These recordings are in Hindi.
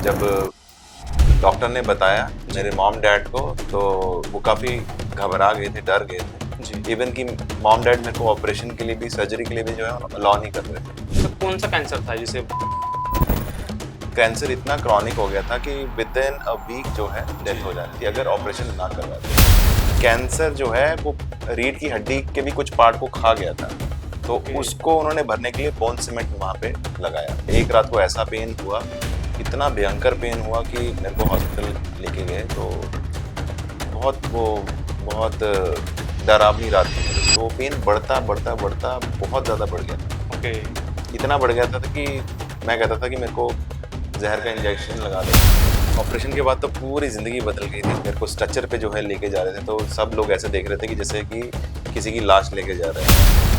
जब डॉक्टर ने बताया मेरे मॉम डैड को तो वो काफ़ी घबरा गए थे, डर गए थे। जी। इवन कि मॉम डैड मेरे को ऑपरेशन के लिए भी, सर्जरी के लिए भी जो है अलाउ नहीं कर रहे थे। तो कौन सा कैंसर था जिसे कैंसर इतना क्रॉनिक हो गया था कि विद इन अ वीक जो है डेथ हो जाती थी अगर ऑपरेशन ना करवाते। कैंसर जो है वो रीढ़ की हड्डी के भी कुछ पार्ट को खा गया था, तो उसको उन्होंने भरने के लिए बोन सीमेंट वहाँ पे लगाया। एक रात को ऐसा पेन हुआ, इतना भयंकर पेन हुआ कि मेरे को हॉस्पिटल लेके गए तो बहुत डरावनी रात थी। तो पेन बढ़ता बढ़ता बढ़ता बहुत ज़्यादा बढ़ गया था। ओके इतना बढ़ गया था कि मैं कहता था कि मेरे को जहर का इंजेक्शन लगा दो। ऑपरेशन के बाद तो पूरी ज़िंदगी बदल गई थी। मेरे को स्ट्रेचर पे जो है लेके जा रहे थे तो सब लोग ऐसे देख रहे थे कि जैसे कि किसी की लाश लेके जा रहे हैं।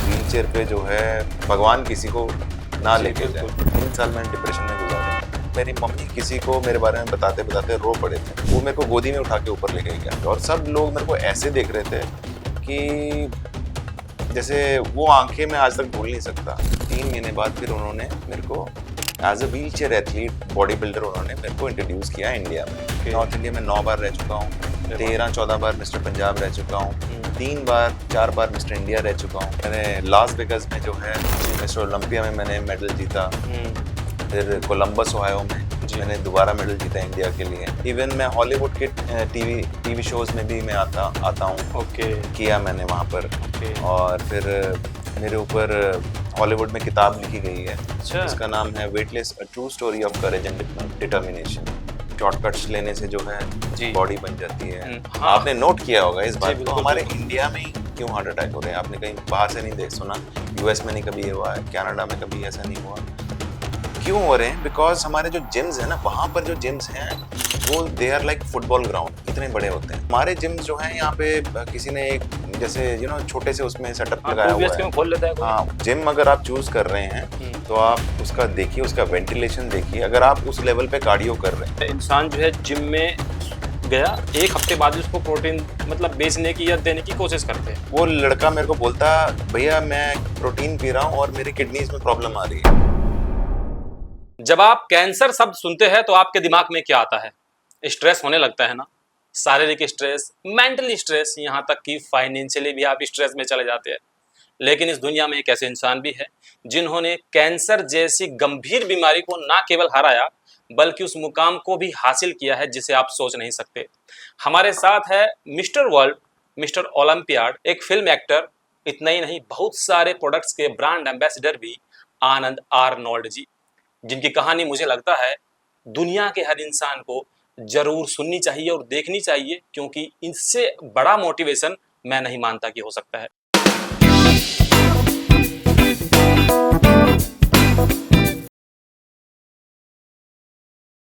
व्हील चेयर पे जो है भगवान किसी को ना लेके जाए। 3 साल मैंने डिप्रेशन में गुजारे। मेरी मम्मी किसी को मेरे बारे में बताते बताते रो पड़े थे। वो मेरे को गोदी में उठा के ऊपर लेके गया और सब लोग मेरे को ऐसे देख रहे थे कि जैसे वो आंखें मैं आज तक भूल नहीं सकता। 3 महीने बाद फिर उन्होंने मेरे को as a wheelchair athlete bodybuilder उन्होंने मेरे को इंट्रोड्यूस किया इंडिया में। नॉर्थ इंडिया में 9 बार रह चुका हूँ, 13-14 बार मिस्टर पंजाब रह चुका हूँ, 4 बार मिस्टर इंडिया रह चुका हूँ। मैंने लास वेगास में जो है मिस्टर ओलंपिया में मैंने मेडल जीता। फिर कोलंबस ओहायो में मैंने दोबारा मेडल जीता इंडिया के लिए। इवन मैं हॉलीवुड के टीवी शोज में भी मैं आता हूँ। किया मैंने वहाँ पर। और फिर मेरे ऊपर हॉलीवुड में किताब लिखी गई है जिसका नाम है weightless, a true story of courage and determination. Shortcuts लेने से जो है बॉडी बन जाती है। हाँ। आपने नोट किया होगा इस बात को, हमारे इंडिया में क्यों हार्ट अटैक हो रहे हैं? आपने कहीं बाहर से नहीं देख सुना? यूएस में नहीं कभी हुआ है, कनाडा में कभी ऐसा नहीं हुआ। क्यों हो रहे हैं? बिकॉज हमारे जो जिम्स हैं ना, वहाँ पर जो जिम्स हैं वो they are like football ground, इतने बड़े होते हैं। हमारे जिम्स जो हैं यहाँ पे किसी ने एक जैसे छोटे से उसमें सेटअप लगाया हुआ है। खोल लेता है। हाँ, जिम अगर आप चूज कर रहे हैं तो आप उसका देखिए, उसका वेंटिलेशन देखिए। अगर आप उस लेवल पे कार्डियो कर रहे हैं, इंसान जो है जिम में गया, एक हफ्ते बाद उसको प्रोटीन मतलब बेचने की या देने की कोशिश करते हैं। वो लड़का मेरे को बोलता भैया मैं प्रोटीन पी रहा हूँ और मेरी किडनीज में प्रॉब्लम आ रही है। जब आप कैंसर शब्द सुनते हैं तो आपके दिमाग में क्या आता है? स्ट्रेस होने लगता है ना, शारीरिक स्ट्रेस, मेंटली स्ट्रेस, यहाँ तक कि फाइनेंशियली भी आप स्ट्रेस में चले जाते हैं। लेकिन इस दुनिया में एक ऐसे इंसान भी है जिन्होंने कैंसर जैसी गंभीर बीमारी को ना केवल हराया बल्कि उस मुकाम को भी हासिल किया है जिसे आप सोच नहीं सकते। हमारे साथ है मिस्टर वर्ल्ड, मिस्टर ओलंपियाड, एक फिल्म एक्टर, इतना ही नहीं बहुत सारे प्रोडक्ट्स के ब्रांड एम्बेसडर भी, आनंद आर्नोल्ड जी, जिनकी कहानी मुझे लगता है दुनिया के हर इंसान को जरूर सुननी चाहिए और देखनी चाहिए, क्योंकि इससे बड़ा मोटिवेशन मैं नहीं मानता कि हो सकता है।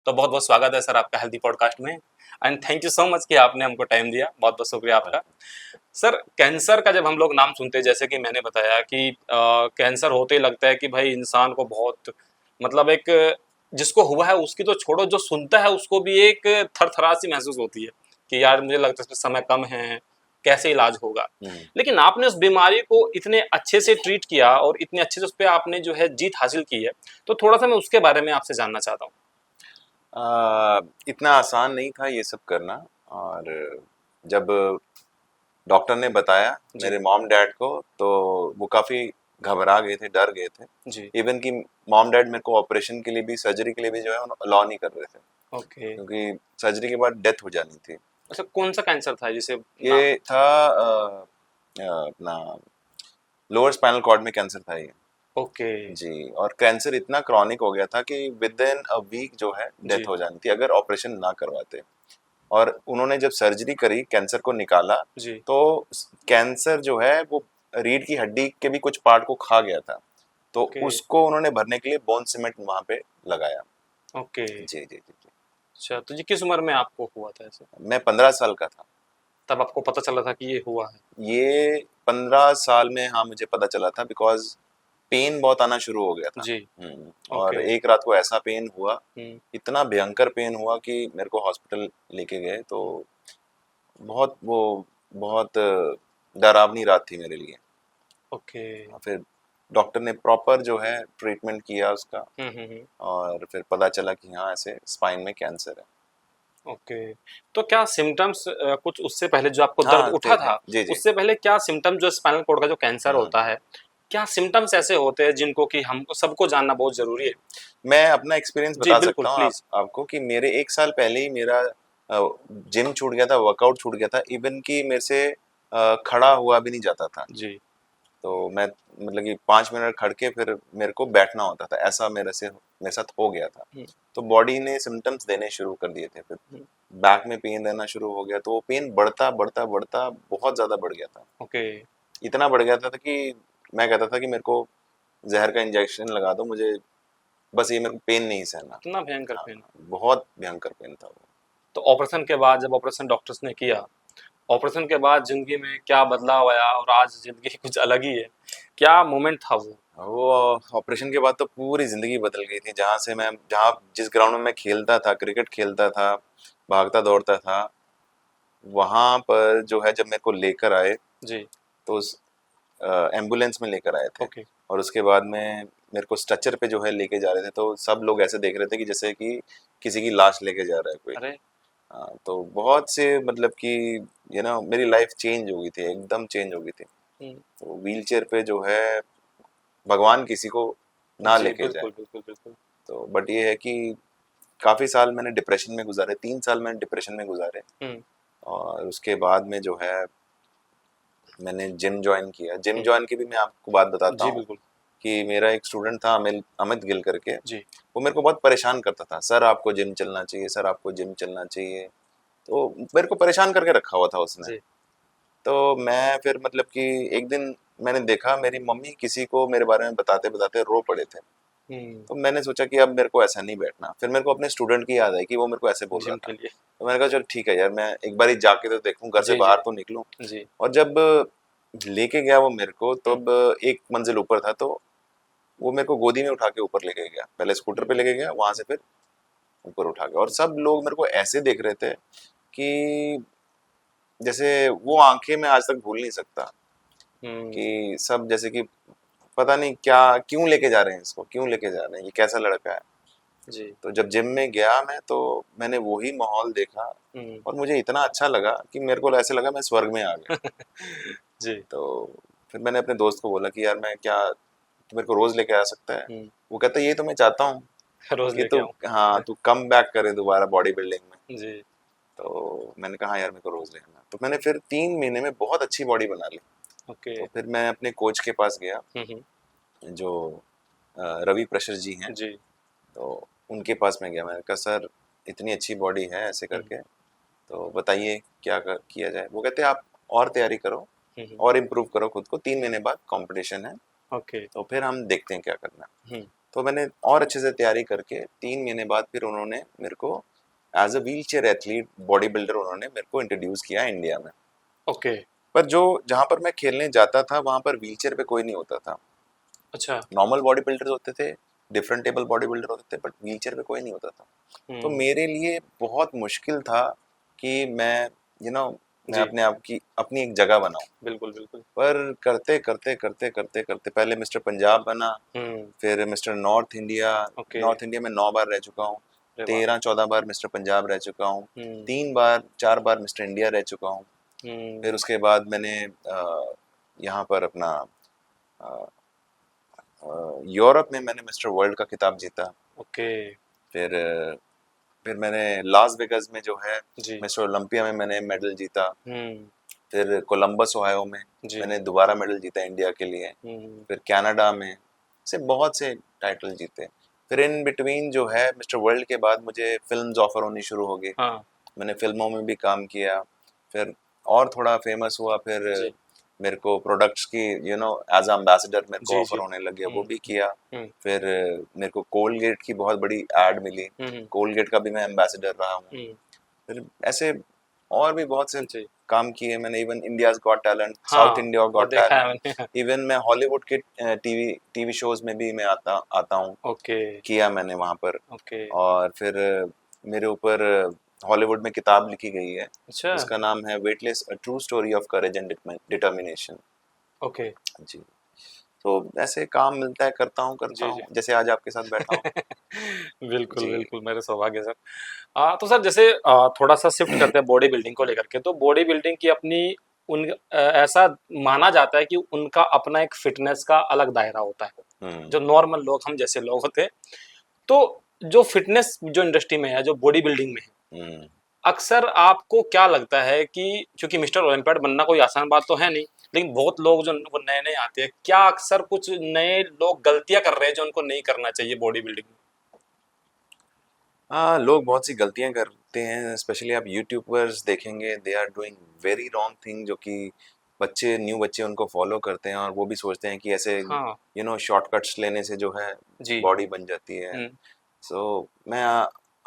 तो बहुत बहुत स्वागत है सर आपका हेल्दी पॉडकास्ट में, and thank you so much कि आपने हमको टाइम दिया। बहुत बहुत शुक्रिया आपका। सर, कैंसर का जब हम लोग नाम सुनते हैं, जैसे कि मैंने बताया कि कैंसर होते ही लगता है कि भाई इंसान को बहुत मतलब एक जिसको हुआ है उसकी तो छोड़ो, जो सुनता है उसको भी एक थरथरासी महसूस होती है कि यार मुझे लगता है समय कम है, कैसे इलाज होगा। लेकिन आपने उस बीमारी को इतने अच्छे से ट्रीट किया और इतने अच्छे से उस पर आपने जो है जीत हासिल की है, तो थोड़ा सा मैं उसके बारे में आपसे जानना चाहता हूँ। इतना आसान नहीं था ये सब करना। और जब डॉक्टर ने बताया मेरे मॉम डैड को तो वो काफ़ी घबरा गए थे, डर गए थे। इवन कि मॉम डैड मेरे को ऑपरेशन के लिए भी, सर्जरी के लिए भी जो है अलाउ नहीं कर रहे थे। क्योंकि सर्जरी के बाद डेथ हो जानी थी। अच्छा, कौन सा कैंसर था जिसे? ये था अपना लोअर स्पाइनल कॉर्ड में कैंसर था ये। जी, और कैंसर इतना क्रॉनिक हो गया था कि विद इन अ वीक जो है डेथ हो जानी थी अगर ऑपरेशन ना करवाते। और उन्होंने जब सर्जरी करी, कैंसर को निकाला, तो कैंसर जो है वो रीढ़ की हड्डी के भी कुछ पार्ट को खा गया था, तो उसको उन्होंने भरने के लिए बोन सीमेंट वहां पे लगाया। जी जी जी जी। अच्छा, तो ये किस उम्र में आपको हुआ था ऐसे? मैं 15 साल का था तब आपको पता चला था कि ये हुआ है? ये 15 साल में, हाँ, मुझे पता चला था बिकॉज पेन बहुत आना शुरू हो गया था। और एक रात को ऐसा पेन हुआ, इतना भयंकर पेन हुआ कि मेरे को हॉस्पिटल लेके गए। तो बहुत डरावनी रात थी मेरे लिए। फिर डॉक्टर ने प्रॉपर जो है ट्रीटमेंट किया उसका, हम्म। और फिर पता चला कि हाँ ऐसे स्पाइन में कैंसर है। ओके। तो क्या सिम्टम्स कुछ उससे पहले जो आपको दर्द हाँ उठा थे था, जी जी। उससे पहले क्या सिम्टम जो स्पाइनल कोड का जो कैंसर हम्म। होता है, क्या सिम्टम्स ऐसे होते हैं जिनको कि हमको सबको जानना बहुत जरूरी है? मैं अपना एक्सपीरियंस जी बता बिल्कुल, सकता हूँ प्लीज। आपको कि मेरे 1 साल पहले ही मेरा जिम छूट गया था, वर्कआउट छूट गया था, इवन कि मेरे से खड़ा हुआ भी नहीं जाता था। जी। तो मैं मतलब कि 5 मिनट खड़ के फिर मेरे को बैठना होता था, ऐसा मेरे साथ हो गया था। हम्म, तो बॉडी ने सिम्टम्स देने शुरू कर दिए थे, फिर हम्म। बैक में पेन देना शुरू हो गया, तो वो पेन बढ़ता बढ़ता बढ़ता बहुत ज़्यादा बढ़ गया था। ओके। इतना बढ़ गया था कि मैं कहता था कि मेरे को जहर का इंजेक्शन लगा दो मुझे, बस ये मेरे को पेन नहीं सहना। इतना भयंकर हाँ, पेन? बहुत भयंकर पेन था वो। तो ऑपरेशन के बाद, जब ऑपरेशन डॉक्टर्स ने किया, ऑपरेशन के बाद जिंदगी में क्या बदलाव आया और आज जिंदगी कुछ अलग ही है? क्या मोमेंट था वो? वो ऑपरेशन के बाद तो पूरी ज़िंदगी बदल गई थी। जहाँ जिस ग्राउंड में मैं खेलता था, क्रिकेट खेलता था, भागता दौड़ता था, वहाँ पर जो है जब मेरे को लेकर आए, जी। तो उस एम्बुलेंस में लेकर आए थे, ओके। और उसके बाद में मेरे को स्ट्रेचर पे जो है लेके जा रहे थे, तो सब लोग ऐसे देख रहे थे कि जैसे कि किसी की लाश लेके जा रहा है कोई। अरे। हाँ, तो बहुत से मतलब कि मेरी लाइफ चेंज हो गई थी, एकदम चेंज हो गई थी। हम्म। तो व्हील चेयर पे जो है भगवान किसी को ना जी लेके जाए। बिल्कुल बिल्कुल बिल्कुल। तो बट ये है कि काफ़ी साल मैंने डिप्रेशन में गुजारे, 3 साल मैंने डिप्रेशन में गुजारे। हम्म। और उसके बाद में जो है मैंने जिम ज्वाइन किया। जिम हम्म। ज्वाइन की भी मैं आपको बात बताता जी हूँ बिल्कुल। कि मेरा एक स्टूडेंट था अमित अमित गिल करके, जी। वो मेरे को बहुत परेशान करता था, सर आपको जिम चलना चाहिए, सर आपको जिम चलना चाहिए। तो मेरे को परेशान करके रखा हुआ था उसने। जी। तो मैं फिर मतलब कि एक दिन मैंने देखा मेरी मम्मी किसी को मेरे बारे में बताते बताते रो पड़े थे। हम्म। तो मैंने सोचा कि अब मेरे को ऐसा नहीं बैठना। फिर मेरे को अपने स्टूडेंट की याद आई कि वो मेरे को ऐसे बोल रहा जिम था। के लिए। तो मैंने कहा चल ठीक है यार, मैं एक बार ही जाके तो देखूं, घर से जी जी। बाहर तो निकलूं। जी। और जब लेके गया वो मेरे को, हम्म। तब एक मंजिल ऊपर था, तो वो मेरे को गोदी में उठा के ऊपर लेके गया, पहले स्कूटर पे लेके गया, वहां से फिर ऊपर उठा गया। और सब लोग मेरे को ऐसे देख रहे थे कि जैसे वो आंखें मैं आज तक भूल नहीं सकता, हम्म। कि सब जैसे कि पता नहीं क्या, क्यों लेके जा रहे हैं इसको, क्यों लेके जा रहे हैं, ये कैसा लड़का है। जी। तो जब जिम में गया मैं, तो मैंने वही माहौल देखा, हम्म। और मुझे इतना अच्छा लगा कि मेरे को ऐसे लगा मैं स्वर्ग में आ गया। जी। तो फिर मैंने अपने दोस्त को बोला कि यार मैं क्या, तू मेरे को रोज लेके आ सकता है? हम्म। वो कहता है ये तो मैं चाहता हूँ रोज कि लेके तू, आऊं। हाँ, तू कम बैक करे दोबारा बॉडी बिल्डिंग में। जी। तो मैंने कहा हाँ यार मेरे को रोज लेना। तो मैंने फिर 3 महीने में बहुत अच्छी बॉडी बना ली। ओके। तो फिर मैं अपने कोच के पास गया, हम्म। जो रवि प्रशर जी हैं। जी। तो उनके पास मैं गया, मैंने कहा सर इतनी अच्छी बॉडी है ऐसे हम्म। करके, तो बताइए किया जाए। वो कहते आप और तैयारी करो, हम्म। और इम्प्रूव करो खुद को, 3 महीने बाद कंपटीशन है, ओके। तो फिर हम देखते हैं क्या करना है। हम्म। तो मैंने और अच्छे से तैयारी करके 3 महीने बाद फिर उन्होंने मेरे को as a wheelchair athlete bodybuilder उन्होंने मेरे को इंट्रोड्यूस किया इंडिया में। ओके। पर जो जहाँ पर मैं खेलने जाता था वहाँ पर व्हील चेयर पे कोई नहीं होता था। अच्छा। नॉर्मल बॉडी बिल्डर होते थे, डिफरेंट टेबल बॉडी बिल्डर होते थे, बट व्हील चेयर पे कोई नहीं होता था। तो हम्म। मेरे लिए बहुत मुश्किल था कि मैं यू नो मैं जी अपने आप की अपनी एक जगह बनाऊं। बिल्कुल बिल्कुल। पर करते करते करते करते करते पहले मिस्टर पंजाब बना, हम्म। फिर mister north India. Okay. North India में 9 बार रह चुका हूँ, अरे वाह। 13-14 बार मिस्टर पंजाब रह चुका हूँ, हम्म। 3 बार 4 बार मिस्टर इंडिया रह चुका हूँ। हम्म। फिर उसके बाद मैंने यहाँ पर अपना यूरोप में मैंने मिस्टर वर्ल्ड का खिताब जीता। ओके। फिर फिर मैंने लास वेगास में जो है जी। मिस्टर ओलंपिया में मैंने मेडल जीता। हम्म। फिर कोलंबस ओहायो में जी। मैंने दोबारा मेडल जीता इंडिया के लिए। हम्म। फिर कनाडा में से बहुत से टाइटल जीते। फिर इन बिटवीन जो है मिस्टर वर्ल्ड के बाद मुझे फिल्म्स ऑफर होनी शुरू हो गई, हाँ। मैंने फिल्मों में भी काम किया। फिर और थोड़ा फेमस हुआ, फिर जी। मेरे को प्रोडक्ट्स की एज एम्बेसडर मेरे को जी ऑफर जी। होने लग गया, वो हम्म। भी किया। हम्म। फिर मेरे को कोलगेट की बहुत बड़ी एड मिली, हम्म। कोलगेट का भी मैं एम्बेसडर रहा हूँ। हम्म। फिर ऐसे और भी बहुत से जी। काम किए मैंने, even India's got talent, south हाँ, इंडिया वो गॉट देखा है टैलेंट, मैंने। इवन मैं हॉलीवुड के टीवी टीवी शोज में भी मैं आता आता हूँ, ओके। किया मैंने वहाँ पर। ओके। और फिर मेरे ऊपर हॉलीवुड में किताब लिखी गई है, अच्छा। उसका नाम है weightless, a true story of courage and determination. Okay. जी। तो ऐसे काम मिलता है, करता जी, हूँ, जी। जैसे आज आपके साथ बैठा हूँ। बिल्कुल, जी। बिल्कुल, मेरे सौभाग्य सर। तो सर जैसे थोड़ा-सा शिफ्ट करते हैं बॉडी बिल्डिंग को लेकर के, तो बॉडी बिल्डिंग की अपनी ऐसा माना जाता है कि उनका अपना एक फ़िटनेस का अलग दायरा होता है। हुँ, जो नॉर्मल लोग, हम जैसे लोग होते हैं, तो जो फ़िटनेस जो इंडस्ट्री में है, जो बॉडी बिल्डिंग में है, हुँ। अक्सर आपको क्या लगता है कि क्योंकि मिस्टर ओलंपियाड बनना कोई आसान बात तो है नहीं, लेकिन बहुत लोग जो वो नए-नए आते हैं, क्या अक्सर कुछ नए लोग गलतियाँ कर रहे हैं जो उनको नहीं करना चाहिए बॉडी बिल्डिंग में? हाँ, लोग बहुत सी गलतियाँ करते हैं, स्पेशली आप यूट्यूबर्स देखेंगे, they are doing very wrong thing, जो कि न्यू बच्चे उनको फॉलो करते हैं और वो भी सोचते हैं कि ऐसे हाँ, शॉर्टकट्स लेने से जो है जी। बॉडी बन जाती है। हुँ, सो मैं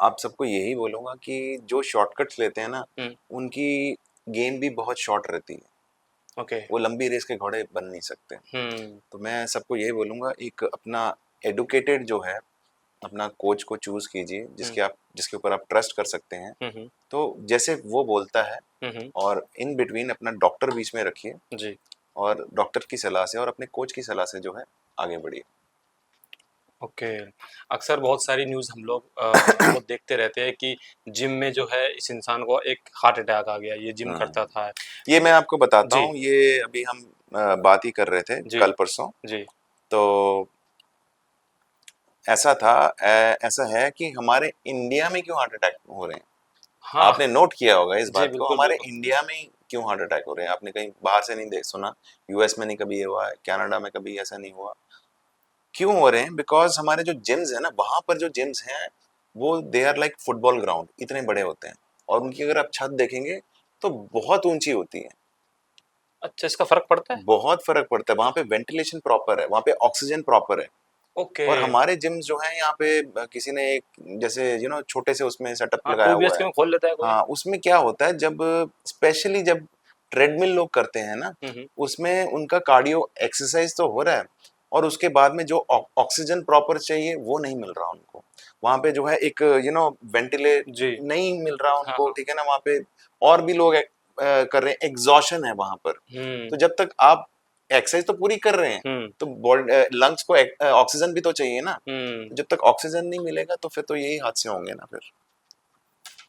आप सबको यही बोलूँगा कि जो शॉर्टकट्स लेते हैं ना, हुँ, उनकी गेम भी बहुत शॉर्ट रहती है। ओके। वो लंबी रेस के घोड़े बन नहीं सकते। हुँ, तो मैं सबको यही बोलूँगा, एक अपना एडुकेटेड जो है, अपना कोच को चूज़ कीजिए, हुँ, जिसके ऊपर आप ट्रस्ट कर सकते हैं। हुँ, हुँ, तो जैसे वो बोलता है, हुँ, हुँ, और इन बिटवीन अपना डॉक्टर बीच में रखिए, जी, और डॉक्टर की सलाह से और अपने कोच की सलाह से जो है आगे बढ़िए। ओके। अक्सर बहुत सारी न्यूज़ हम लोग वो देखते रहते हैं कि जिम में जो है इस इंसान को एक हार्ट अटैक आ गया, ये जिम करता हुँ। था। ये मैं आपको बताता जी, हूँ, ये अभी हम बात ही कर रहे थे जी, कल-परसों। जी। तो ऐसा था, ऐसा है कि हमारे इंडिया में क्यों हार्ट अटैक हो रहे हैं? हाँ, आपने नोट किया होगा इस जी, बात को, बिल्कुल, हमारे बिल्कुल। इंडिया में क्यों हार्ट अटैक हो रहे हैं? आपने कहीं बाहर से नहीं देख सुना, यूएस में नहीं कभी ये हुआ है, कनाडा में कभी ऐसा नहीं हुआ। क्यों हो रहे हैं? बिकॉज़ हमारे जो जिम्स हैं ना, वहाँ पर जो जिम्स हैं, वो they are like football ground, इतने बड़े होते हैं, और उनकी अगर आप छत देखेंगे, तो बहुत ऊँची होती है। अच्छा, इसका फ़र्क पड़ता है? बहुत फ़र्क पड़ता है, वहाँ पे वेंटिलेशन प्रॉपर है, वहाँ पे ऑक्सीजन प्रॉपर है। ओके। और हमारे जिम्स जो हैं यहाँ पे, किसी ने एक जैसे छोटे से उसमें सेटअप हाँ, लगाया 2 हुआ बीएचके है। में खोल लेता है कोई। हाँ, उसमें क्या होता है, जब स्पेशली जब ट्रेडमिल लोग करते हैं ना, हुँ, हुँ। उसमें उनका कार्डियो एक्सरसाइज तो हो रहा है, और उसके बाद में जो ऑक्सीजन प्रॉपर चाहिए वो नहीं मिल रहा उनको। वहाँ पे जो है एक वेंटिलेट जी। नहीं मिल रहा हाँ, उनको, हाँ। ठीक है ना? वहाँ पे और भी लोग कर रहे हैं, एग्जॉशन है वहाँ पर। हुँ, तो जब तक आप एक्सरसाइज तो पूरी कर रहे हैं, हुँ, तो लंग्स को ऑक्सीजन भी तो चाहिए ना। हुँ। जब तक ऑक्सीजन नहीं मिलेगा, तो फिर तो यही हादसे होंगे ना फिर।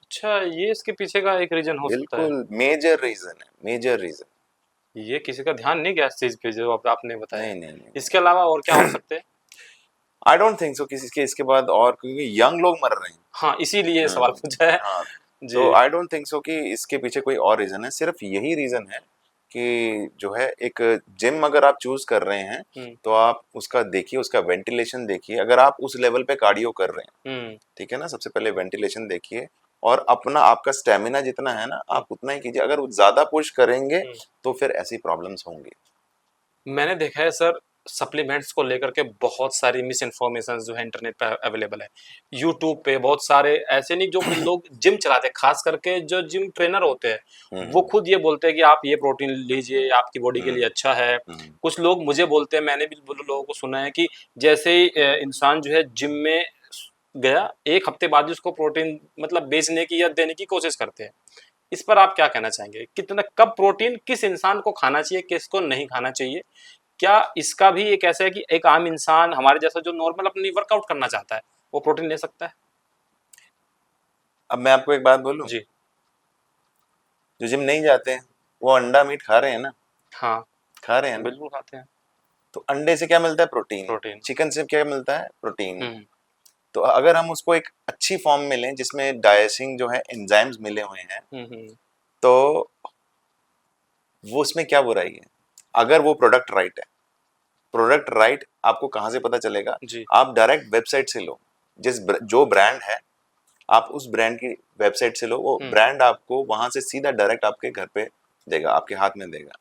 अच्छा, ये इसके पीछे का एक रीज़न हो सकता है। बिल्कुल मेजर रीजन है, मेजर रीजन। ये किसी का ध्यान नहीं गया इस चीज़ पे जो अब आपने बताया। नहीं नहीं नहीं इसके अलावा और क्या हो नहीं। सकते हैं? आई डोंट थिंक सो किसी के इसके बाद, और क्योंकि यंग लोग मर रहे हैं। हाँ, इसीलिए सवाल पूछा है। हाँ। तो जी। आई डोंट थिंक सो कि इसके पीछे कोई और रीजन है, सिर्फ यही रीजन है कि जो है, एक जिम अगर आप चूज कर रहे हैं, हुँ, तो आप उसका देखिए, उसका वेंटिलेशन देखिए, अगर आप उस लेवल पे कार्डियो कर रहे हैं, हुँ, ठीक है ना? सबसे पहले वेंटिलेशन देखिए, और अपना आपका स्टेमिना जितना है ना, हुँ, आप उतना ही कीजिए। अगर ज्यादा पुश करेंगे, हुँ। तो फिर ऐसी प्रॉब्लम्स होंगी। मैंने देखा है सर, सप्लीमेंट्स को लेकर के बहुत सारी मिस इन्फॉर्मेशंस जो है इंटरनेट पे अवेलेबल है। यूट्यूब पे बहुत सारे ऐसे नहीं जो लोग जिम चलाते हैं, खास करके जो जिम ट्रेनर होते हैं, वो हम्म खुद ये बोलते हैं कि आप ये प्रोटीन लीजिए, आपकी बॉडी के लिए हम्म अच्छा है। हम्म कुछ लोग मुझे बोलते हैं, मैंने भी लोगों को सुना है कि जैसे ही इंसान जो है जिम में गया, 1 हफ्ते बाद ही उसको प्रोटीन मतलब बेचने की या देने की कोशिश करते हैं। इस पर आप क्या कहना चाहेंगे? कितना कब प्रोटीन किस इंसान को खाना चाहिए, किसको नहीं खाना चाहिए? क्या इसका भी एक ऐसा है कि एक आम इंसान हमारे जैसा जो नॉर्मल अपनी वर्कआउट करना चाहता है, वो प्रोटीन ले सकता है? अब मैं आपको एक बात बोलूं, जी। जो जिम नहीं जाते हैं, वो अंडा मीट खा रहे हैं ना, हाँ, खा रहे हैं ना। बिल्कुल खाते हैं। तो अंडे से क्या मिलता है? प्रोटीन। प्रोटीन। चिकन से क्या मिलता है? प्रोटीन। हुँ, तो अगर हम उसको एक अच्छी फॉर्म में लें, जिसमें डाइजेस्टिंग जो है एंजाइम्स मिले हुए हैं, हुँ, हुँ। तो वो उसमें क्या बुराई है, अगर वो प्रोडक्ट राइट है? प्रोडक्ट राइट आपको कहाँ से पता चलेगा? जी, आप डायरेक्ट वेबसाइट से लो, जो ब्रांड है, आप उस ब्रांड की वेबसाइट से लो, वो हुँ, ब्रांड आपको वहां से सीधा डायरेक्ट आपके घर पे देगा, आपके हाथ में देगा।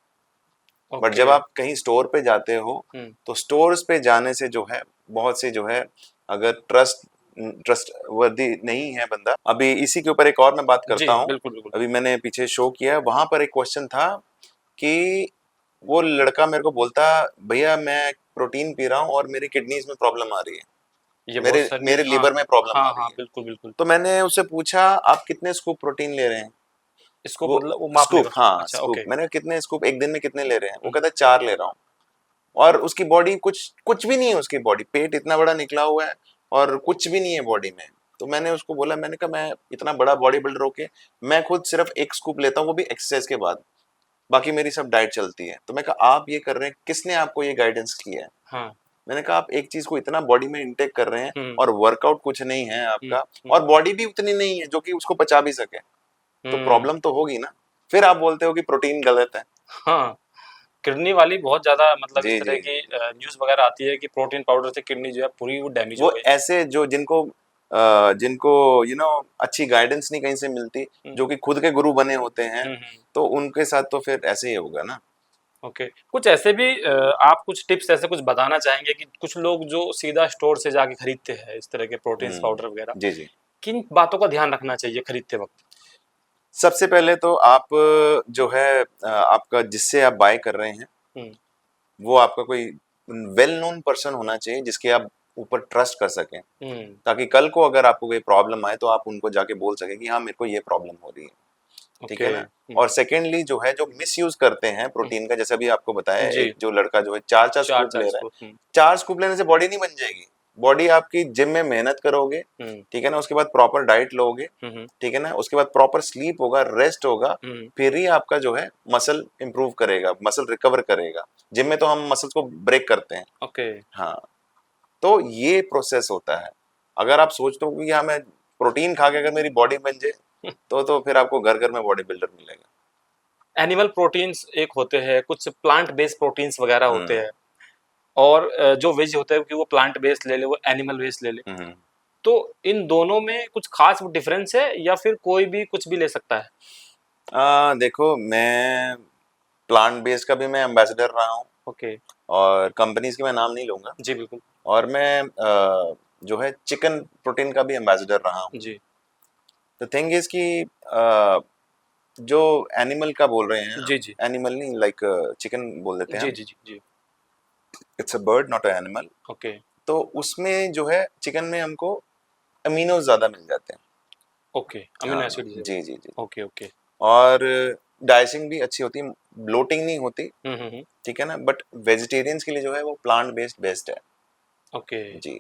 But okay. जब आप कहीं स्टोर पे जाते हो, हुँ। तो स्टोर्स पे जाने से जो है, बहुत से जो है, अगर ट्रस्ट वर्दी नहीं है बंदा। अभी इसी के ऊपर एक और मैं बात जी, करता हूँ। बिल्कुल, बिल्कुल। अभी मैंने पीछे शो किया है, वहां पर एक क्वेश्चन था कि वो लड़का मेरे को बोलता, भैया मैं प्रोटीन पी रहा हूँ और मेरी किडनीज में प्रॉब्लम आ रही है, ये बहुत मेरे सारी मेरे हाँ, लीवर में प्रॉब्लम आ हाँ, रही हाँ, है। बिल्कुल, बिल्कुल। तो मैंने उससे पूछा, आप कितने स्कूप प्रोटीन ले रहे हैं? इसको वो मतलब वो मापने स्कूप, का हाँ अच्छा, स्कूप, ओके। मैंने कितने स्कूप एक दिन में कितने ले रहे हैं? वो हुँ, कहता है 4 ले रहा हूँ। और उसकी बॉडी कुछ कुछ भी नहीं है, उसकी बॉडी पेट इतना बड़ा निकला हुआ है और कुछ भी नहीं है बॉडी में। तो मैंने उसको बोला, मैंने कहा मैं इतना बड़ा बॉडी बिल्डर होके मैं खुद सिर्फ एक स्कूप लेता हूँ, वो भी एक्सरसाइज के बाद, बाकी मेरी सब डाइट चलती है। तो मैं कहा आप ये कर रहे हैं, किसने आपको ये गाइडेंस किया है? हाँ। मैंने कहा आप एक चीज को इतना बॉडी में इंटेक कर रहे हैं हम्म और वर्कआउट कुछ नहीं है आपका, हम्म और बॉडी भी उतनी नहीं है जो कि उसको पचा भी सके, तो हम्म। प्रॉब्लम तो होगी ना। फिर आप बोलते हो कि प्रोटीन गलत है। हाँ, किडनी वाली बहुत ज्यादा मतलब इस जी तरह जी की न्यूज वगैरह आती है कि प्रोटीन पाउडर से किडनी जो है पूरी वो डैमेज हो वो गई। ऐसे जो जिनको जिनको अच्छी गाइडेंस नहीं कहीं से मिलती, हम्म जो कि खुद के गुरु बने होते हैं, हम्म। तो उनके साथ तो फिर ऐसे ही होगा ना। ओके, कुछ ऐसे भी आप कुछ टिप्स ऐसे कुछ बताना चाहेंगे कि कुछ लोग जो सीधा स्टोर से जाके खरीदते हैं इस तरह के प्रोटीन पाउडर वगैरह, जी जी। किन बातों का ध्यान रखना चाहिए खरीदते वक्त? सबसे पहले तो आप जो है आपका जिससे आप बाय कर रहे हैं हम्म वो आपका कोई वेल नोन पर्सन होना चाहिए जिसके आप ऊपर ट्रस्ट कर सकें, हम्म। ताकि कल को अगर आपको कोई प्रॉब्लम आए तो आप उनको जाके बोल सकें कि हाँ मेरे को ये प्रॉब्लम हो रही है। ठीक ओके। है ना। और सेकेंडली जो है, जो मिस यूज करते हैं प्रोटीन का, जैसे अभी आपको बताया, जी। एक जो लड़का जो है चार चार चार स्कूप चार ले रहा है, स्कूप। 4 स्कूप लेने से बॉडी नहीं बन जाएगी। बॉडी आपकी जिम में मेहनत करोगे, हम्म ठीक है ना, उसके बाद प्रॉपर डाइट लोगे, हम्म ठीक है ना, उसके बाद प्रॉपर स्लीप होगा, रेस्ट होगा, हम्म। फिर ही आपका जो है मसल इंप्रूव करेगा, मसल रिकवर करेगा। जिम में तो हम मसल्स को ब्रेक करते हैं। ओके। हाँ, तो ये प्रोसेस होता है। अगर आप सोचते हो कि हाँ मैं प्रोटीन खा के अगर मेरी बॉडी बन जाए, तो फिर आपको घर घर में बॉडी बिल्डर मिलेगा। एनिमल प्रोटीन्स एक होते हैं, कुछ प्लांट बेस्ड प्रोटीन्स वगैरह होते हम्म हैं, और जो वेज होते हैं कि वो प्लांट बेस्ड ले ले, वो एनिमल बेस्ड ले ले। हम्म। तो इन दोनों में कुछ खास डिफरेंस है या फिर कोई भी कुछ भी ले सकता है? देखो, मैं प्लांट बेस्ड का भी मैं एम्बेसडर रहा हूँ, ओके। और कंपनीज की मैं नाम नहीं लूंगा। जी बिल्कुल। और मैं जो है चिकन प्रोटीन का भी एम्बेसडर रहा हूँ। जी द थिंग इज कि जो एनिमल का बोल रहे हैं, जी जी एनिमल नहीं, लाइक चिकन बोल देते हैं जी हम, जी जी जी। It's a bird not a animal. Okay तो उसमें जो है चिकन में हमको अमीनो ज्यादा मिल जाते हैं। ओके, अमीनो हाँ एसिड से। जी जी जी। Okay okay. और डाइसिंग भी अच्छी होती है, ब्लोटिंग नहीं होती, हम्म। ठीक है ना। बट वेजिटेरियंस के लिए जो है वो प्लांट बेस्ड बेस्ट है। ओके। जी।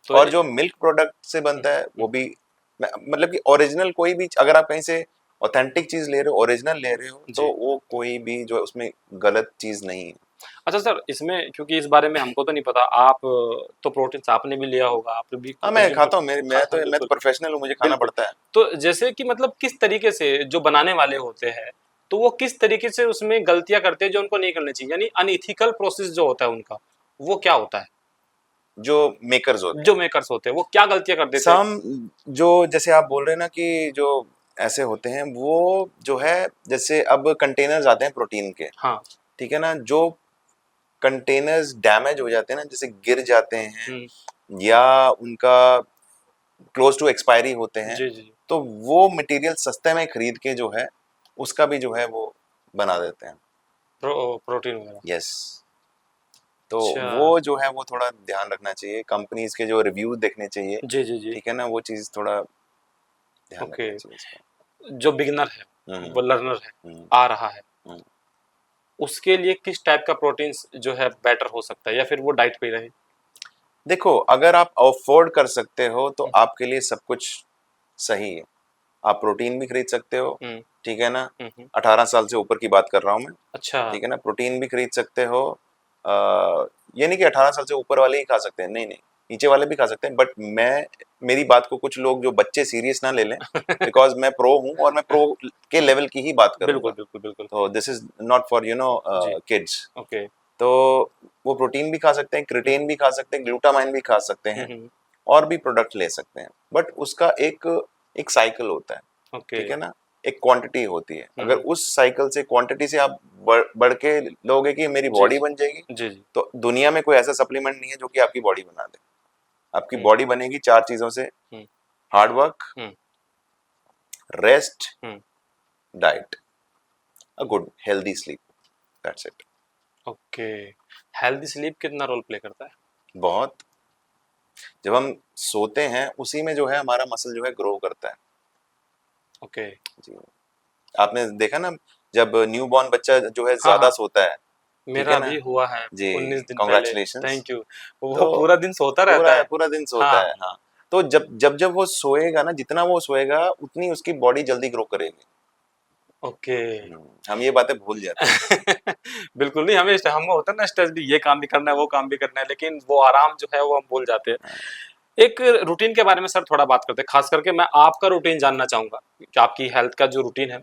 तो और जो मिल्क प्रोडक्ट से बनता है वो भी, मतलब कि ओरिजिनल कोई भी, अगर आप कहीं से ऑथेंटिक चीज ले रहे हो, ओरिजिनल ले रहे हो, तो जी। वो कोई भी जो है उसमें गलत चीज नहीं है। अच्छा सर, इसमें क्योंकि इस बारे में हमको तो नहीं पता, आप तो प्रोटीन्स आपने भी लिया होगा, आप भी हाँ मैं कंज्यूम खाता कर। हूँ, हाँ हाँ, मैं तो बिल्कुल प्रोफेशनल हूँ, मुझे खाना बिल्कुल। पड़ता है। तो जैसे कि मतलब किस तरीके से जो बनाने वाले होते हैं, तो वो किस तरीके से उसमें गलतियां करते हैं जो उनको नहीं करनी चाहिए, यानी अनइथिकल प्रोसेस जो होता है उनका, वो क्या होता है? जो मेकर्स होते जो हैं, मेकर्स होते हैं वो क्या गलतियां कर देते हैं? सम, जो जैसे आप बोल रहे हैं ना कि जो ऐसे होते हैं, वो जो है, जैसे अब कंटेनर्स आते हैं प्रोटीन के, हाँ। ठीक है ना, जो कंटेनर्स डैमेज हो जाते हैं ना, जैसे गिर जाते हैं हम्म। या उनका क्लोज टू एक्सपायरी होते हैं, जी जी। तो वो मटेरियल सस्ते में खरीद के जो है उसका भी जो है वो बना देते हैं। प्रोटीन वगैरह। यस। तो अच्छा। वो जो है वो थोड़ा ध्यान रखना चाहिए, कंपनीज के जो रिव्यू देखने चाहिए, जी जी जी। ठीक है ना, वो चीज थोड़ा ध्यान ओके। रखना चाहिए इसका। जो बिगनर है, हम्म वो लर्नर है, हम्म आ रहा है, हम्म। उसके लिए किस टाइप का प्रोटीन्स जो है बेटर हो सकता है, या फिर वो डाइट पे ही रहे? देखो, अगर आप अफोर्ड कर सकते हो तो हम्म आपके लिए सब कुछ सही है। आप प्रोटीन भी खरीद सकते हो, हम्म ठीक है ना। हम्म। 18 साल से ऊपर की बात कर रहा हूँ मैं, अच्छा। ठीक है ना, प्रोटीन भी खरीद सकते हो। ये नहीं कि 18 साल से ऊपर वाले ही खा सकते हैं, नहीं नहीं, नीचे वाले भी खा सकते हैं। बट मैं, मेरी बात को कुछ लोग जो बच्चे सीरियस ना ले लें, बिकॉज मैं प्रो हूँ और मैं प्रो के लेवल की ही बात बिल्कुल करूंगा। बिल्कुल बिल्कुल। तो दिस इज नॉट फॉर जी। किड्स। ओके। तो वो प्रोटीन भी खा सकते हैं, क्रिटेन भी खा सकते हैं, ग्लूटामाइन भी खा सकते हैं, हम्म। और भी प्रोडक्ट ले सकते हैं। बट उसका एक एक साइकिल होता है, ओके। ठीक है ना, एक क्वांटिटी होती है। अगर हम्म। उस साइकिल से, क्वांटिटी से आप बढ़ के लोगे कि मेरी जी बॉडी जी बन जाएगी, जी जी। तो दुनिया में कोई ऐसा सप्लीमेंट नहीं है जो कि आपकी बॉडी बना दे। आपकी हम्म बॉडी बनेगी 4 चीजों से: hmm hard work, hmm rest, hmm. Diet, a good healthy sleep, that's it. Okay. Healthy sleep कितना रोल प्ले करता है? बहुत। जब हम सोते हैं उसी में जो है हमारा मसल जो है ग्रो करता है। ओके। जी। आपने देखा ना, जब न्यू बॉर्न बच्चा जो है हाँ ज्यादा हाँ। सोता है, ठीक मेरा है ना भी हुआ है जी, 19 दिन पहले। कॉन्ग्रेचुलेशंस। Thank you. वो तो पूरा दिन सोता रहता है। पूरा दिन सोता हाँ। है, हाँ। तो जब वो सोएगा ना, जितना वो सोएगा उतनी उसकी बॉडी जल्दी ग्रो करेगी। ओके। हम ये बातें भूल जाते हैं। बिल्कुल नहीं, हमें हम होता है ना स्ट्रेस भी, ये काम भी करना है वो काम भी करना है, लेकिन वो आराम जो है वो हम भूल जाते हैं। हाँ, एक रूटीन के बारे में सर थोड़ा बात करते हैं, खास करके मैं आपका रूटीन जानना चाहूंगा कि आपकी हेल्थ का जो रूटीन है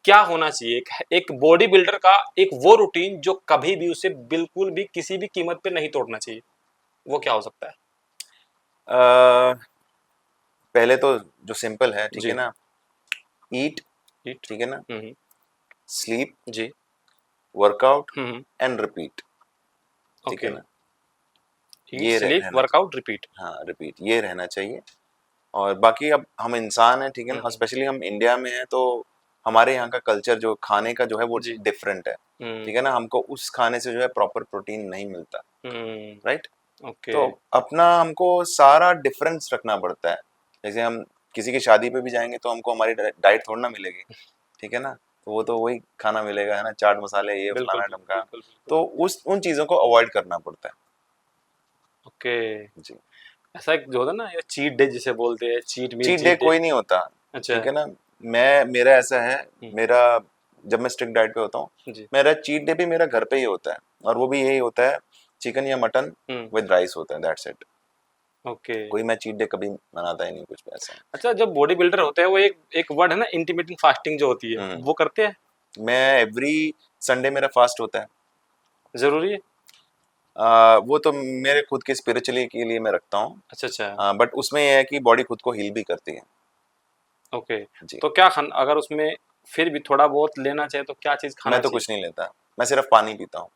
क्या होना चाहिए। एक बॉडी बिल्डर का एक वो रूटीन जो कभी भी उसे बिल्कुल भी किसी भी कीमत पे नहीं तोड़ना चाहिए, वो क्या हो सकता है? अ, पहले तो जो सिंपल है, ठीक है जी। ना, ईट, ईट। ठीक है ना, हम्म। स्लीप, जी। Workout hmm. एंड रिपीट, ठीक है ओके। ना, ईट, स्लीप, रहना चाहिए। Workout, repeat. हाँ, रिपीट, ये रहना चाहिए। और बाकी अब हम इंसान हैं, ठीक है ना, हम्म। स्पेशली हम इंडिया में हैं, तो हमारे यहाँ का कल्चर जो खाने का जो है वो जी। डिफरेंट है, हम्म। ठीक है ना, हमको उस खाने से जो है प्रॉपर प्रोटीन नहीं मिलता, हम्म। राइट। ओके। तो अपना हमको सारा डिफरेंस रखना पड़ता है। जैसे हम किसी की शादी पे भी जाएंगे तो हमको हमारी डाइट थोड़ी ना मिलेगी, ठीक है ना, तो वो तो वही खाना मिलेगा, है ना, चाट मसाले, ये बिल्कुल फलाना बिल्कुल ढमका। बिल्कुल बिल्कुल। तो उस उन चीज़ों को अवॉइड करना पड़ता ओके। है जी। ऐसा एक जो होता है ना, ये चीट डे जिसे बोलते हैं, cheat meal, cheat day cheat day. कोई नहीं होता, अच्छा। ठीक है ना। मेरा ऐसा है, हम्म। मेरा जब मैं स्ट्रिक्ट डाइट पे होता हूँ, जी। मेरा चीट डे भी मेरा घर पे ही होता है, और वो भी यही होता है, चिकन या मटन हम्म। विद राइस होता है, दैट्स इट। ओके। कोई मैं चीट डे कभी मनाता ही नहीं, कुछ भी ऐसा। अच्छा, जब बॉडी बिल्डर होते हैं वो एक एक वर्ड है ना, इंटरमिटेंट फास्टिंग जो होती है, हम्म, वो करते हैं? मैं एवरी संडे मेरा फास्ट होता है। जरूरी है? वो तो मेरे खुद के स्पिरिचुअली के लिए मैं रखता हूँ, अच्छा अच्छा। बट उसमें यह है कि बॉडी खुद को हील भी करती है ओके। जी। तो क्या खान अगर उसमें फिर भी थोड़ा बहुत लेना चाहिए तो क्या चीज मैं खाना तो चाहिए? कुछ नहीं लेता, मैं सिर्फ पानी पीता हूँ।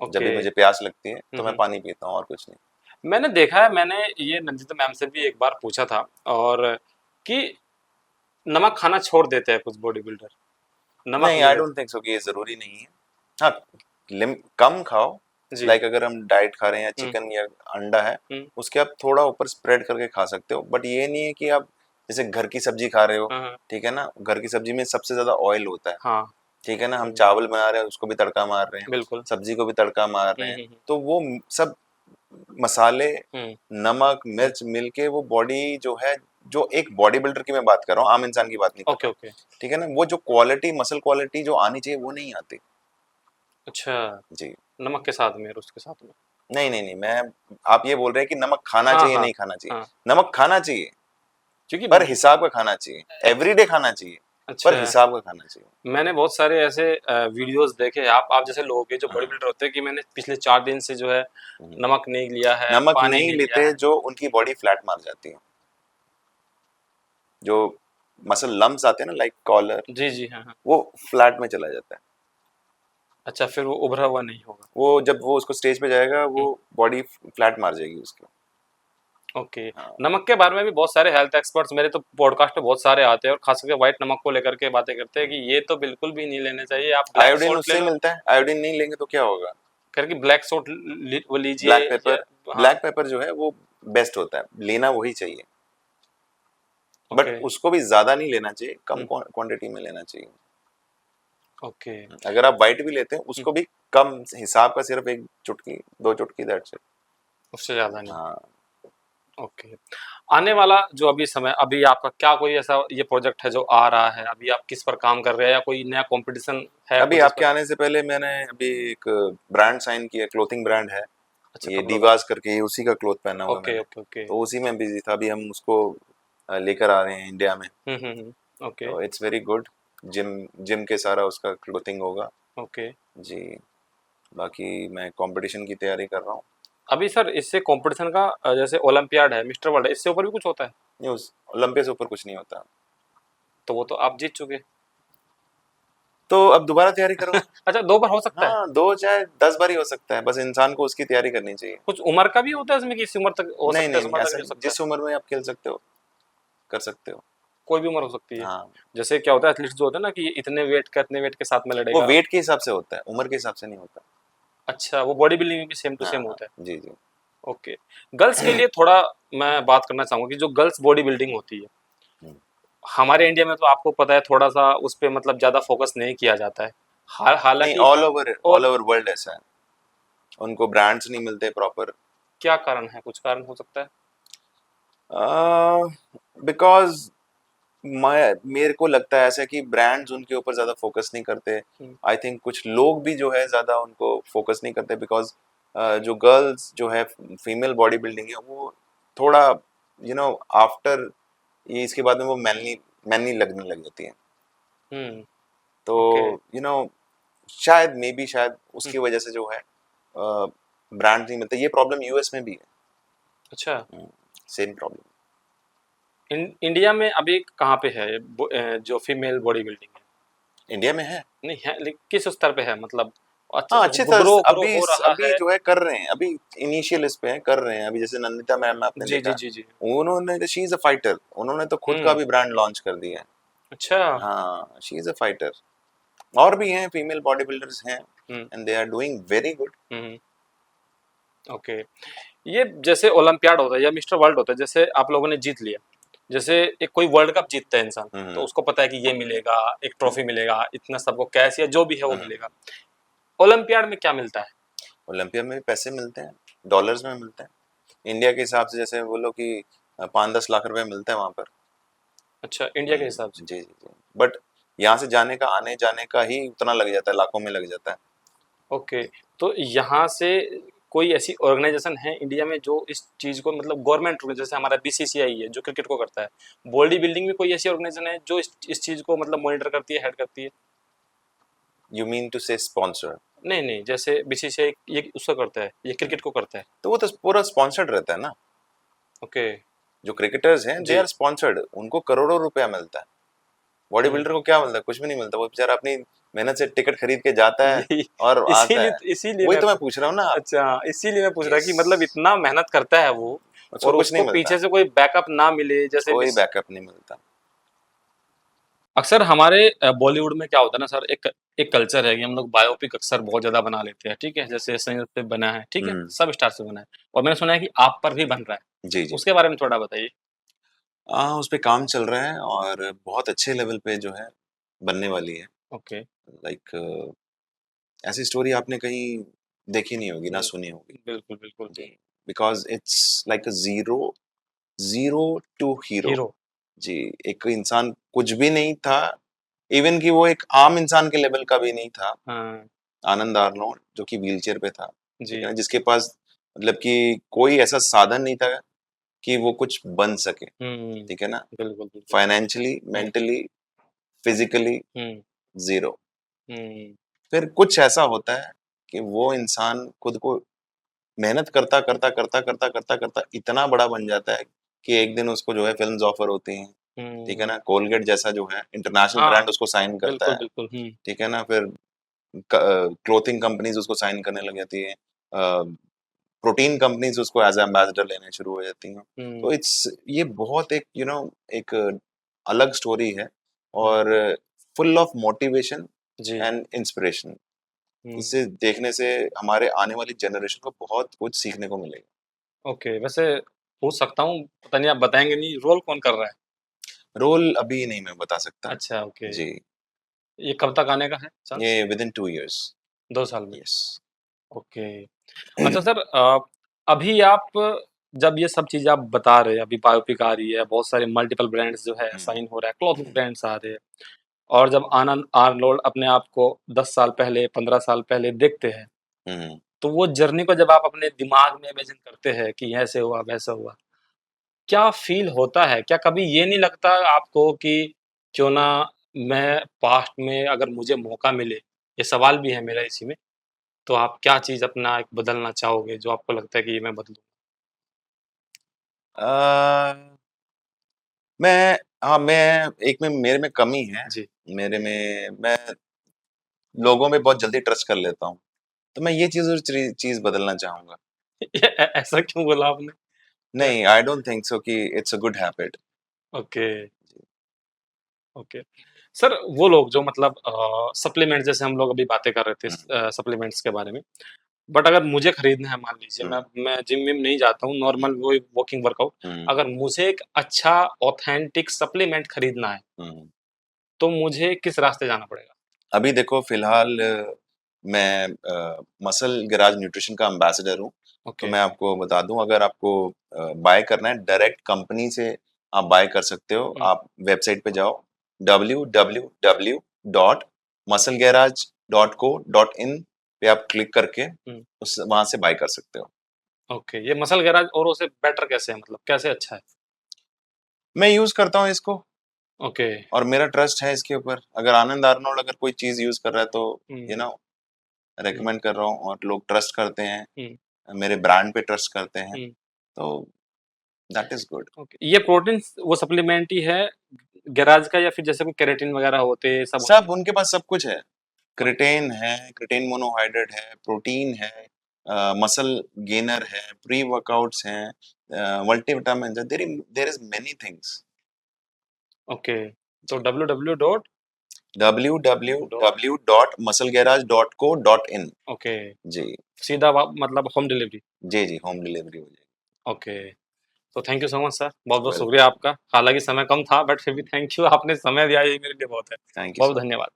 जब ओके। भी मुझे प्यास लगती है तो मैं हम्म। पानी पीता हूँ, और कुछ नहीं। मैंने देखा है, मैंने ये नंदिता मैम से भी एक बार पूछा था, और कि नमक खाना छोड़ देते हैं कुछ बॉडी बिल्डर, नमक नहीं, नहीं आई लेते। डोंट थिंक सो कि ये जरूरी नहीं है। हाँ, कम खाओ। जी। लाइक अगर हम डाइट खा रहे हैं या हम्म। चिकन या अंडा है, हम्म। उसके आप थोड़ा ऊपर स्प्रेड करके खा सकते हो, बट ये नहीं है कि आप जैसे घर की सब्जी खा रहे हो, हाँ ठीक है ना, घर की सब्जी में सबसे ज्यादा ऑयल होता है, हाँ। ठीक है ना, हम हम्म। चावल बना रहे हैं उसको भी तड़का मार रहे हैं, बिल्कुल। सब्जी को भी तड़का मार रहे हैं, हम्म। तो वो सब मसाले, हम्म। नमक हम्म। मिर्च मिलके वो बॉडी जो है, जो एक बॉडी बिल्डर की मैं बात कर रहा हूँ, आम इंसान की बात नहीं कर ओके रहा हूँ, ओके। ठीक है ना, वो जो क्वालिटी, मसल क्वालिटी जो आनी चाहिए वो नहीं आती अच्छा, जी। नमक के साथ में और उसके साथ में? नहीं नहीं नहीं, मैं, आप ये बोल रहे हैं कि नमक खाना हाँ चाहिए, हाँ नहीं खाना चाहिए। हाँ। नमक खाना चाहिए, क्योंकि पर हिसाब का खाना चाहिए, एवरीडे खाना चाहिए, पर अच्छा, हिसाब का खाना चाहिए। मैंने बहुत सारे ऐसे वीडियोस देखे हैं, आप जैसे लोगों के जो बॉडी हाँ, बिल्डर होते हैं, कि मैंने पिछले 4 दिन से जो है हम्म। नमक नहीं लिया है, नमक पानी नहीं नहीं लिया लेते, है। जो उनकी बॉडी फ्लैट मार जाती है, जो मसल लम्स आते हैं ना, लाइक कॉलर, जी जी हाँ हाँ। वो फ्लैट में चला जाता है। अच्छा, फिर वो उभरा हुआ नहीं होगा। वो जब वो उसको स्टेज पे जाएगा, वो हम्म। बॉडी फ्लैट मार जाएगी उसकी। ओके। हाँ, नमक के बारे में भी बहुत सारे हेल्थ एक्सपर्ट्स मेरे तो पॉडकास्ट पे बहुत सारे आते हैं, और खास करके व्हाइट नमक को लेकर के बातें करते हैं कि ये तो बिल्कुल भी नहीं लेने चाहिए, आप ब्लैक आयोडीन सॉल्ट ले उससे ही लो, मिलता है, आयोडीन नहीं लेंगे तो क्या होगा। करके ब्लैक सॉल्ट वो लीजिए ब्लैक या। पेपर, हाँ। ब्लैक पेपर जो है वो बेस्ट होता है, लेना वही चाहिए, बट ओके। उसको भी ज्यादा नहीं लेना चाहिए, कम हम्म। क्वांटिटी में लेना चाहिए। ओके। अगर आप वाइट भी लेते हैं, हम्म। उसको भी कम हिसाब का, सिर्फ एक चुटकी, दो चुटकी, दैट्स इट। उससे ज्यादा नहीं। हाँ, ओके। आने वाला जो अभी समय, अभी आपका क्या कोई ऐसा ये प्रोजेक्ट है जो आ रहा है, अभी आप किस पर काम कर रहे हैं, या कोई नया कंपटीशन है अभी कुछ जिस आपके पर? आने से पहले मैंने अभी एक ब्रांड साइन किया, क्लोथिंग ब्रांड है, अच्छा, ये कपड़ों का। डीवास करके, ये उसी का क्लोथ पहना हुआ है ओके मैंने। Okay okay. तो उसी में बिजी था, अभी हम उसको लेकर आ रहे हैं इंडिया में। ओके तो it's very good, gym gym के सारा उसका क्लोथिंग होगा ओके। जी। बाकी मैं कंपटीशन की तैयारी कर रहा हूँ। अभी सर इससे कंपटीशन का जैसे ओलंपियाड है, मिस्टर वर्ल्ड है, इससे ऊपर भी कुछ होता है? नहीं, उस ओलंपिया से ऊपर कुछ नहीं होता। तो वो तो आप जीत चुके। तो अब दोबारा तैयारी करूंगा। अच्छा, 2 बार हो सकता है? हाँ, 2 चाहे 10 बार ही हो सकता है, बस इंसान को उसकी तैयारी करनी चाहिए। कुछ उम्र का भी होता है इसमें कि इस उम्र तक हो नहीं सकता है, नहीं इस नहीं, उम्र तक ऐसा नहीं हो सकता है? जिस उम्र में आप खेल सकते हो, कर सकते हो। कोई भी उम्र हो सकती है? हाँ, जैसे क्या होता है, एथलीट्स जो होता है ना कि इतने वेट का इतने वेट के साथ में वो लड़ेगा। वेट के हिसाब से होता है, उम्र के हिसाब से नहीं होता। अच्छा, वो बॉडी बिल्डिंग में भी सेम टू हाँ सेम हाँ, होता है? जी जी। ओके। गर्ल्स के लिए थोड़ा मैं बात करना चाहूंगा कि जो गर्ल्स बॉडी बिल्डिंग होती है, हम्म, हमारे इंडिया में तो आपको पता है थोड़ा सा उस पे मतलब ज्यादा फोकस नहीं किया जाता है। हाल नहीं, हालांकि और ऑल ओवर वर्ल्ड ऐसा है, उनको ब्रांड्स नहीं मिलते प्रॉपर। क्या कारण है, कुछ कारण हो सकता है? बिकॉज मेरे को लगता है ऐसा कि ब्रांड्स उनके ऊपर ज़्यादा फोकस नहीं करते। हम्म, आई थिंक कुछ लोग भी जो है ज़्यादा उनको फोकस नहीं करते, बिकॉज जो गर्ल्स जो है फीमेल बॉडी बिल्डिंग है वो थोड़ा आफ्टर ये इसके बाद में वो मैनली मैनली लगने लग जाती है। हम्म, तो ओके, यू नो शायद मे बी शायद हम्म, उसकी वजह से जो है ब्रांड नहीं मिलते। ये प्रॉब्लम यूएस में भी अच्छा। है, सेम प्रॉब्लम। इंडिया में अभी कहाँ पे है जो फीमेल बॉडी बिल्डिंग है? इंडिया में है। नहीं है, लेकिन किस स्तर पे है मतलब? अच्छा, हाँ, अच्छे तरह ग्रो से ग्रो अभी हो रहा अभी है? जो है कर रहे हैं, अभी इनिशियल इस पे है, कर रहे हैं। अभी जैसे नंदिता मैम आपने जी जी देखा, जी जी। उन्होंने शी इज अ फाइटर, उन्होंने तो खुद का हम्म, भी ब्रांड लॉन्च कर दिया है। अच्छा। हाँ, शी इज अ फाइटर। और भी हैं फीमेल बॉडी बिल्डर्स हैं, hmm, and they are doing very good. Hmm, okay. ये जैसे ओलंपियाड होता है या मिस्टर वर्ल्ड होता है, जैसे आप लोगों ने जीत लिया, जैसे एक कोई वर्ल्ड कप जीतता है इंसान, तो हम्म। उसको पता है कि ये मिलेगा, एक ट्रॉफी मिलेगा, इतना सबको कैश या जो भी है वो हम्म। मिलेगा। ओलंपियाड में क्या मिलता है? ओलंपिया में भी पैसे मिलते हैं, डॉलर्स में मिलते हैं। इंडिया के हिसाब से जैसे बोलो कि 5-10 लाख रुपए मिलते हैं वहां पर। अच्छा, इंडिया के हिसाब से। जी जी जी। बट यहाँ से जाने का आने जाने का ही उतना लग जाता है, लाखों में लग जाता है। ओके, तो यहाँ से कोई ऐसी ऑर्गेनाइजेशन है इंडिया में जो इस चीज को, मतलब गवर्नमेंट, जैसे हमारा बीसीसीआई है जो क्रिकेट को करता है, बॉडी बिल्डिंग में कोई ऐसी ऑर्गेनाइजेशन है जो इस चीज को मतलब मॉनिटर करती है, हेड करती है? यू मीन टू से स्पॉन्सर? नहीं नहीं, जैसे बीसीसीआई ये उसका करता है, ये क्रिकेट को करता है। तो वो तो पूरा स्पॉन्सर्ड रहता है ना। ओके। जो क्रिकेटर्स हैं दे जी। आर स्पॉन्सर्ड, उनको करोड़ों रुपया मिलता है। बॉडी हम्म। बिल्डर को क्या मिलता है? कुछ भी नहीं मिलता। वो बेचारा अपनी मेहनत से टिकट खरीद के जाता है यही, और आता इसीलिए है। इसीलिए वही मैं तो मैं पूछ रहा हूँ ना। अच्छा, इसीलिए मैं पूछ रहा यस, कि मतलब इतना मेहनत करता है वो, उसको और कुछ नहीं उसको मिलता, पीछे से कोई बैकअप ना मिले, जैसे कोई बैकअप नहीं मिलता। अक्सर हमारे बॉलीवुड में क्या होता है ना सर, एक एक कल्चर है कि हम लोग बायोपिक अक्सर बहुत ज्यादा बना लेते हैं, ठीक है, जैसे संजय पे बना है, ठीक है, हम्म। सब स्टार से बना है, और मैंने सुना है कि आप पर भी बन रहा है, जी जी। उसके बारे में थोड़ा बताइए। उस पे काम चल रहा है और बहुत अच्छे लेवल पे जो है बनने वाली है। ओके। लाइक ऐसी स्टोरी आपने कहीं देखी नहीं होगी ना हम्म, सुनी होगी। बिल्कुल बिल्कुल। जी। Because it's like a zero zero to hero. Hero. जी। एक इंसान कुछ भी नहीं था, इवन कि वो एक आम इंसान के लेवल का भी नहीं था। हाँ। आनंद आर्नोल्ड जो कि व्हीलचेयर पे था, ठीक है जी। ना, जिसके पास मतलब कि कोई ऐसा साधन नहीं था कि वो कुछ बन सके, हम्म, ठीक है ना। बिल्कुल बिल्कुल। फाइनेंशियली, हम्म, मेंटली, फिजिकली हम्म, जीरो। हम्म, फिर कुछ ऐसा होता है कि वो इंसान खुद को मेहनत करता करता करता करता करता करता इतना बड़ा बन जाता है कि एक दिन उसको जो है फिल्म्स ऑफर होती हैं, ठीक है हम्म, ना। कोलगेट जैसा जो है इंटरनेशनल हाँ, ब्रांड उसको साइन करता बिल्कुल है, बिल्कुल। ठीक है ना। फिर क्लोथिंग कंपनीज उसको साइन करने लग जाती है, प्रोटीन कंपनीज उसको एज एम्बेसडर लेने शुरू हो जाती हैं। हम्म, तो इट्स ये बहुत एक एक अलग स्टोरी है, हम्म, और फुल ऑफ मोटिवेशन जी। And inspiration. हम्म, इसे देखने से हमारे आने वाली जनरेशन को बहुत कुछ सीखने को मिलेगा। ओके, वैसे पूछ सकता हूँ, पता नहीं आप बताएंगे नहीं, रोल कौन कर रहा है? रोल अभी नहीं मैं बता सकता। अच्छा, ओके। जी। ये कब तक आने का है ये चांस? With in 2 years। 2 साल में? यस। ओके। अच्छा सर, अभी आप जब ये सब चीज़ें आप बता रहे हैं, अभी बायोपिक आ रही है, बहुत सारे मल्टीपल ब्रांड्स जो है साइन हो रहा है, क्लॉथिंग ब्रांड्स आ रहे हैं, और जब आनंद आर्नोल्ड अपने आप को 10 साल पहले, 15 साल पहले देखते हैं, हम्म। तो वो जर्नी को जब आप अपने दिमाग में इमेजिन करते हैं कि ऐसे हुआ वैसा हुआ, क्या फील होता है? क्या कभी ये नहीं लगता आपको कि क्यों ना मैं पास्ट में, अगर मुझे मौका मिले, ये सवाल भी है मेरा इसी में, तो आप क्या चीज़ अपना एक बदलना चाहोगे जो आपको लगता है कि ये मैं बदलूँ? मैं हाँ, मैं एक में मेरे में कमी है। जी। मेरे में मैं लोगों में बहुत जल्दी ट्रस्ट कर लेता हूँ, तो मैं ये चीज बदलना चाहूंगा। ऐसा क्यों बोला आपने? नहीं, आई डोंट थिंक सो कि it's a good habit. Okay, okay. Sir, वो लोग जो मतलब सप्लीमेंट, जैसे हम लोग अभी बातें कर रहे थे सप्लीमेंट्स के बारे में, बट अगर मुझे खरीदना है, मान लीजिए मैं जिम विम नहीं जाता हूँ, नॉर्मल वो वॉकिंग वर्कआउट, अगर मुझे एक अच्छा ऑथेंटिक सप्लीमेंट खरीदना है, तो मुझे किस रास्ते जाना पड़ेगा? अभी देखो फिलहाल मैं मसल गैराज न्यूट्रिशन का एम्बेसडर हूँ। तो ओके मैं आपको बता दूं, अगर आपको बाय करना है डायरेक्ट कंपनी से आप बाय कर सकते हो। हम्म, आप वेबसाइट पे जाओ www.musclegarage.co.in पे आप क्लिक करके हम्म, उस वहां से बाय कर सकते हो। ओके। ये मसल गैराज औरों से बेटर कैसे है, मतलब कैसे अच्छा है? मैं यूज करता हूँ इसको ओके। और मेरा ट्रस्ट है इसके ऊपर। अगर आनंद आर्नोल्ड अगर कोई चीज यूज कर रहा है तो you hmm, no hmm, recommend कर रहा हूँ, और लोग ट्रस्ट करते हैं, हम्म, मेरे ब्रांड पे ट्रस्ट करते हैं, हम्म, तो दैट इज गुड। ओके। ये प्रोटीन वो सप्लीमेंट ही है गैराज का, या फिर जैसे कोई केराटिन वगैरह होते हैं सब होते सब हैं? उनके पास सब कुछ है। ओके क्रिटेन है, क्रिटेन मोनोहाइड्रेट है, प्रोटीन है, मसल गेनर है, प्री वर्कआउट्स हैं, मल्टीविटामिन है, there is many things. Okay. तो जी, डब्ल्यू डॉट www.musclegarage.co.in। ओके, जी, सीधा मतलब होम डिलीवरी? जी, जी, होम डिलीवरी हो जाएगी। ओके। तो thank you so much sir, बहुत बहुत शुक्रिया वेलकम, आपका। हालांकि समय कम था बट फिर भी थैंक यू, आपने समय दिया, ये मेरे लिए बहुत है। थैंक यू बहुत सो मच। धन्यवाद।